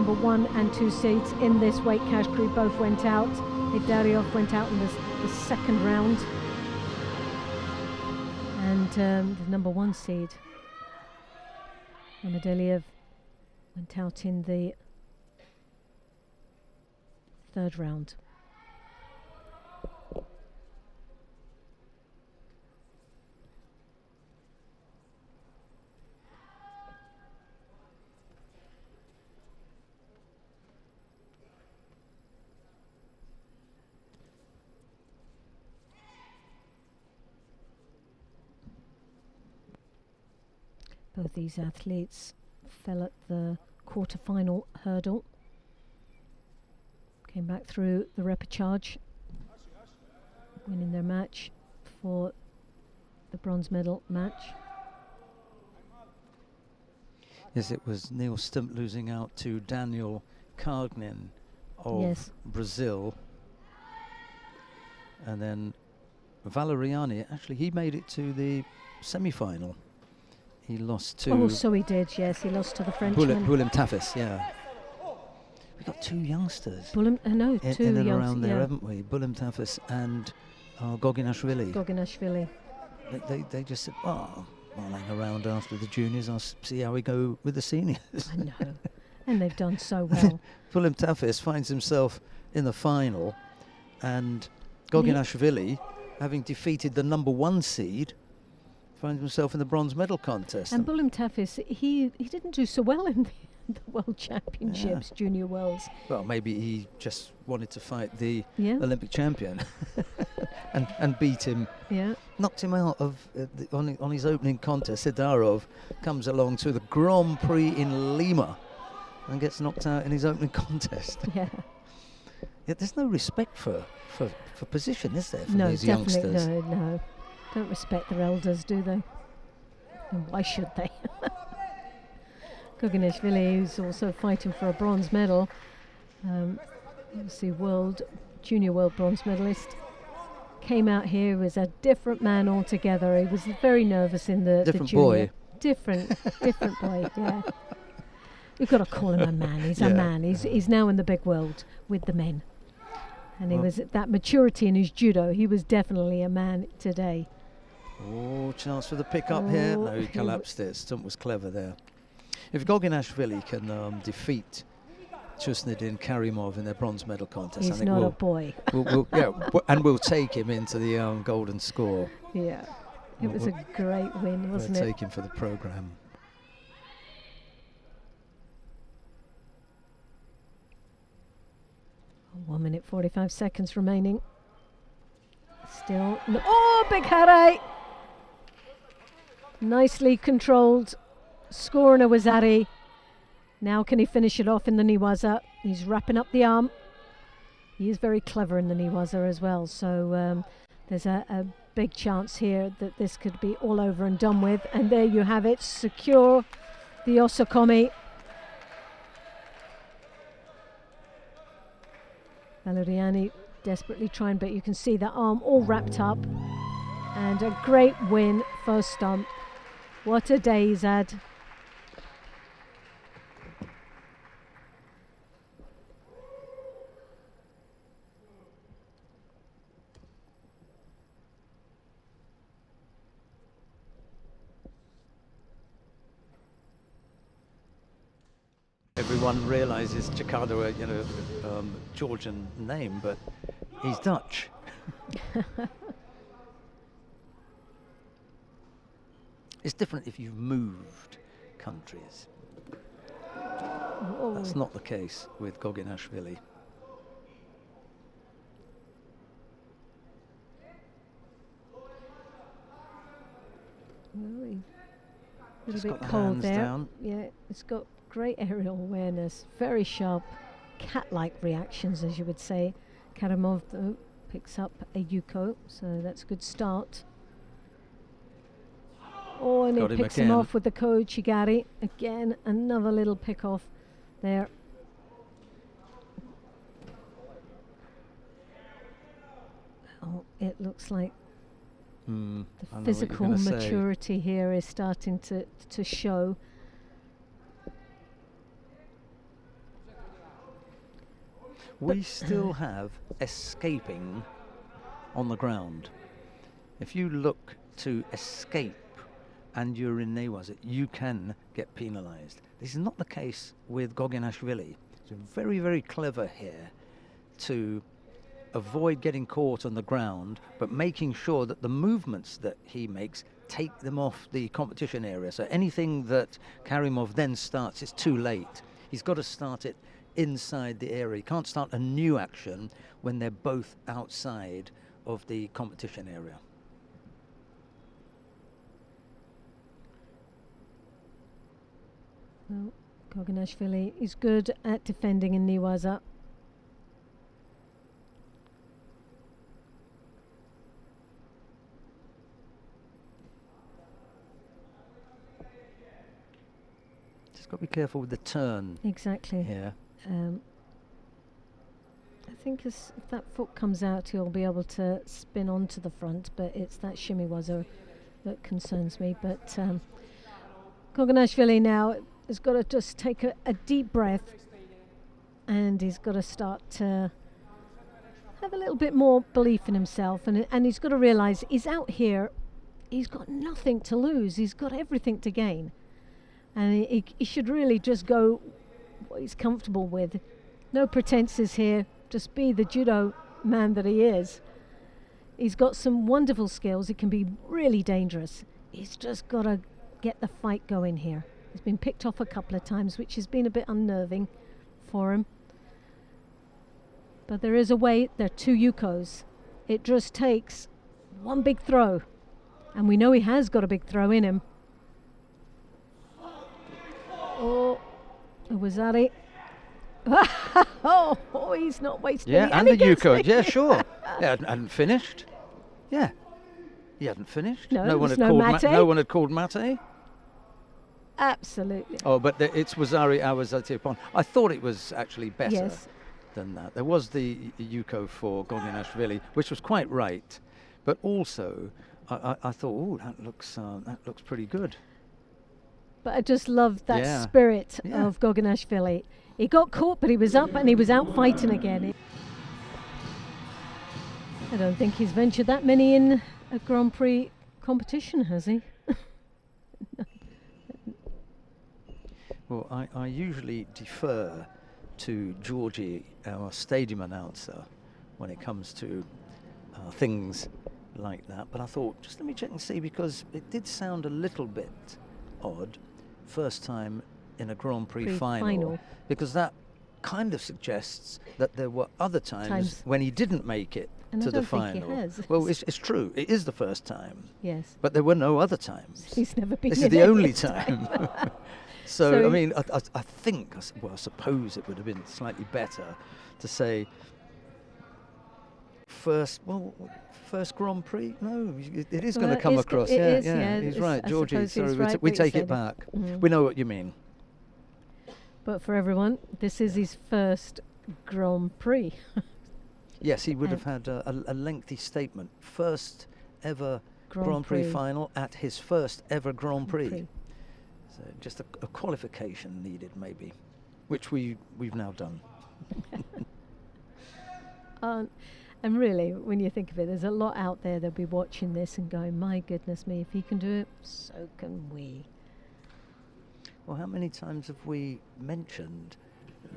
number 1 and 2 seeds in this weight category both went out. Idaryov went out in the second round. And the number 1 seed, Amadiliev, went out in the third round. Both these athletes fell at the quarter-final hurdle. Came back through the repechage, winning their match for the bronze medal match. Yes, it was Neil Stump losing out to Daniel Cargnin of Brazil. And then Valeriani, actually he made it to the semi-final. He lost to... Oh, so he did, yes. He lost to the Frenchman. Bulim Tafis, yeah. We've got 2 youngsters. Two in and young, around there, haven't we? Bulim Tafis and Goginashvili. Goginashvili. They just said, oh, I'll hang around after the juniors. I'll see how we go with the seniors. I know. And they've done so well. Bulim Tafis finds himself in the final, and Goginashvili, having defeated the number 1 seed, finds himself in the bronze medal contest. And Bulim Tafis, he didn't do so well in the World Championships, Junior Worlds. Well, maybe he just wanted to fight the Olympic champion and beat him. Yeah. Knocked him out of on his opening contest. Sidarov comes along to the Grand Prix in Lima and gets knocked out in his opening contest. Yeah. Yeah, there's no respect for position, is there, from these youngsters? No. Don't respect their elders, do they? And why should they? Goginashvili, who's also fighting for a bronze medal, obviously junior world bronze medalist, came out here, was a different man altogether. He was very nervous in the junior. Different boy, yeah. You've got to call him a man. He's a man. He's now in the big world with the men. And he was at that maturity in his judo. He was definitely a man today. Oh, chance for the pick-up here. No, he collapsed it. Stump was clever there. If Goginashvili can defeat Chusnidin Karimov in their bronze medal contest, he's I think not a boy. and we'll take him into the golden score. Yeah, it was a great win, wasn't it? We'll take him for the programme. Oh, 1 minute 45 seconds remaining. Still, big hare! Nicely controlled. Scoring a Wazari. Now can he finish it off in the Niwaza? He's wrapping up the arm. He is very clever in the Niwaza as well. So there's a big chance here that this could be all over and done with. And there you have it. Secure the Osokomi. Valeriani desperately trying, but you can see that arm all wrapped up. And a great win for Stump. What a day he's had. Everyone realises Jakarta, a Georgian name, but he's Dutch. It's different if you've moved countries. Oh. That's not the case with Goginashvili. Really, a little bit cold there. Down. Yeah, it's got great aerial awareness, very sharp, cat-like reactions, as you would say. Karimov, though, picks up a Yuko, so that's a good start. Oh, and he picks him off with the Koichigari. Again, another little pick off there. Oh, it looks like the physical maturity here is starting to show. We still have escaping on the ground. If you look to escape and you're in Newaza, you can get penalised. This is not the case with Goginashvili. He's very, very clever here to avoid getting caught on the ground, but making sure that the movements that he makes take them off the competition area. So anything that Karimov then starts, it's too late. He's got to start it inside the area. He can't start a new action when they're both outside of the competition area. Well, Goginashvili is good at defending in Newaza. Just got to be careful with the turn. Exactly. Yeah. I think if that foot comes out, he'll be able to spin onto the front, but it's that shimiwaza that concerns me. But Goginashvili now has got to just take a deep breath, and he's got to start to have a little bit more belief in himself, and he's got to realise he's out here, he's got nothing to lose, he's got everything to gain, and he should really just go what he's comfortable with. No pretenses here, just be the judo man that he is. He's got some wonderful skills, he can be really dangerous. He's just got to get the fight going here. He's been picked off a couple of times, which has been a bit unnerving for him. But there is a way. There are two yukos. It just takes one big throw. And we know he has got a big throw in him. Oh, Iwazari. Oh, he's not wasting Yeah, and the yuko. Yeah, sure. Yeah, hadn't finished. Yeah. He hadn't finished. No one had called mate. Absolutely. Oh, but it's Wazari Awazati upon. I thought it was actually better than that. There was the yuko for Goginashvili, which was quite right, but also I thought, oh, that looks pretty good. But I just loved that spirit of Goginashvili. He got caught, but he was up and he was out fighting again. I don't think he's ventured that many in a Grand Prix competition, has he? Well, I usually defer to Georgie, our stadium announcer, when it comes to things like that. But I thought, just let me check and see, because it did sound a little bit odd, first time in a Grand Prix final, because that kind of suggests that there were other times when he didn't make it to the final. Think he has. Well, it's true. It is the first time. Yes. But there were no other times. He's never been. This is the only time. So I mean, I think, well, I suppose it would have been slightly better to say first Grand Prix. No, it is going to come across. He's right, Georgie. Sorry, right, we take it back. We know what you mean. But for everyone, this is his first Grand Prix. Yes, he would have had a lengthy statement. First ever Grand Prix final at his first ever Grand Prix. So just a qualification needed, maybe, which we've now done. And really, when you think of it, there's a lot out there that'll be watching this and going, my goodness me, if he can do it, so can we. Well, how many times have we mentioned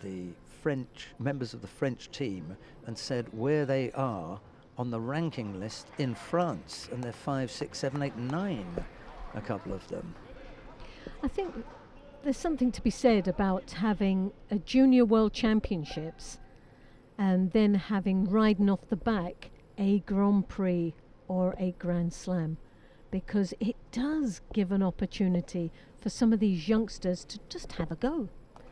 the French members of the French team and said where they are on the ranking list in France, and they're 5, 6, 7, 8, 9, a couple of them. I think there's something to be said about having a junior world championships and then having riding off the back a Grand Prix or a Grand Slam, because it does give an opportunity for some of these youngsters to just have a go,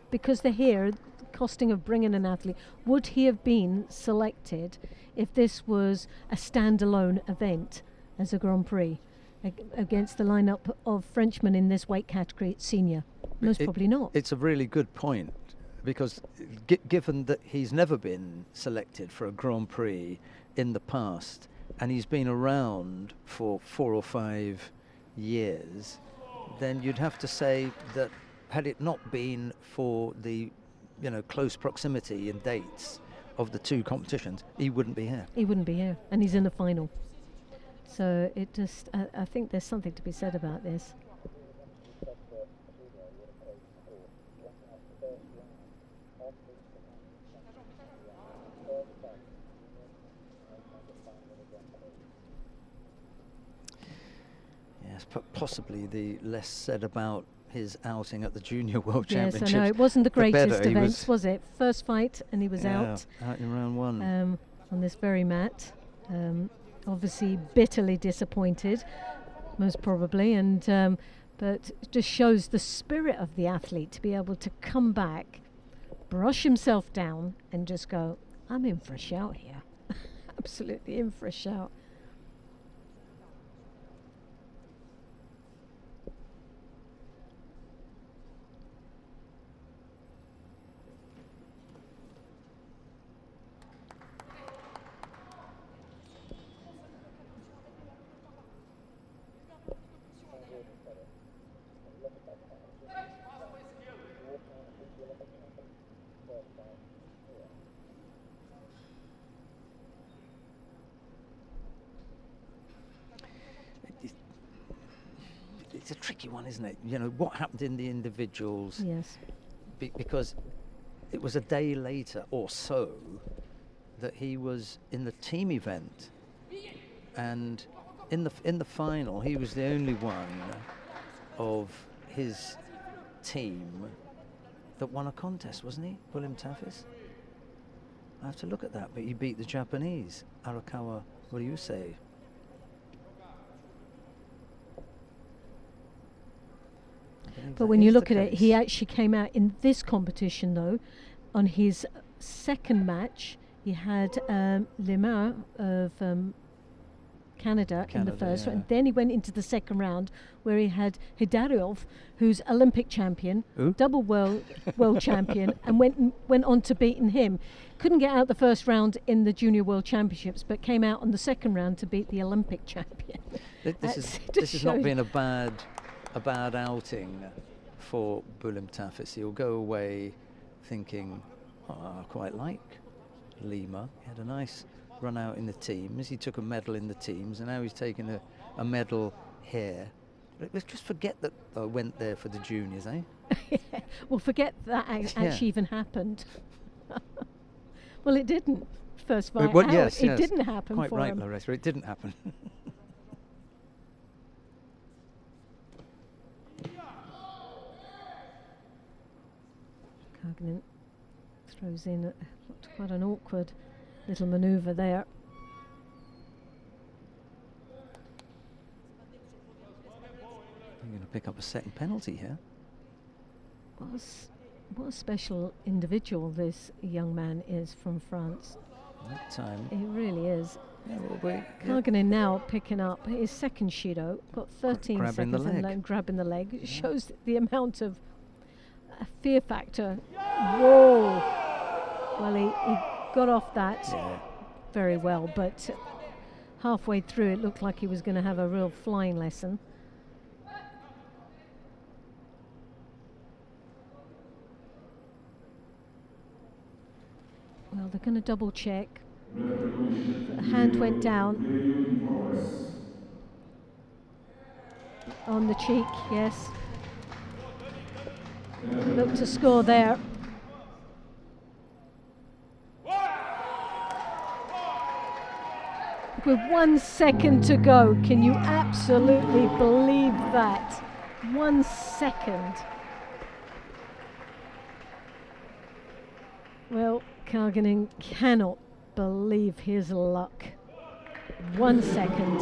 because they're here. The costing of bringing an athlete, would he have been selected if this was a standalone event as a Grand Prix against the lineup of Frenchmen in this weight category at senior? Most probably not. It's a really good point, because given that he's never been selected for a Grand Prix in the past, and he's been around for 4 or 5 years, then you'd have to say that had it not been for the close proximity in dates of the two competitions, he wouldn't be here. He wouldn't be here, and he's in the final. So it just, I think there's something to be said about this. Yes, possibly the less said about his outing at the Junior World Yes, Championships. I know, it wasn't the greatest better. events, was it? First fight, and he was out in round one. On this very mat. Obviously bitterly disappointed, most probably, and but it just shows the spirit of the athlete to be able to come back, brush himself down, and just go, I'm in for a shout here. Absolutely in for a shout. It's a tricky one, isn't it? You know, what happened in the individuals? Yes. Because it was a day later or so that he was in the team event, and in the final he was the only one of his team that won a contest, wasn't he, William Taffis? I have to look at that, but he beat the Japanese, Arakawa. What do you say? But when you look at it, he actually came out in this competition, though, on his second match. He had Lima of Canada in the first, and then he went into the second round where he had Hidaryov, who's Olympic champion, double world champion, and went on to beating him. Couldn't get out the first round in the Junior World Championships, but came out on the second round to beat the Olympic champion. This has not been a bad outing for Bulim Taffis. He'll go away thinking, I quite like Lima. He had a nice run out in the teams. He took a medal in the teams, and now he's taking a medal here. Let's just forget that I went there for the juniors, eh? Well, forget that actually even happened. Well, it didn't. First fight out. Yes, it didn't happen quite for right, him. Larissa. It didn't happen. Cognan throws in quite an awkward little manoeuvre there. You're going to pick up a second penalty here. What a special individual this young man is from France. That time. He really is. Yeah, well, Cognan now picking up his second Shido, got 13 grabbing seconds the leg. and grabbing the leg. It shows the amount of fear factor. Whoa! Well, he got off that very well, but halfway through it looked like he was going to have a real flying lesson. Well, they're going to double check. The hand went down on the cheek, yes. Look to score there. With 1 second to go, can you absolutely believe that? 1 second. Well, Cognan cannot believe his luck. 1 second.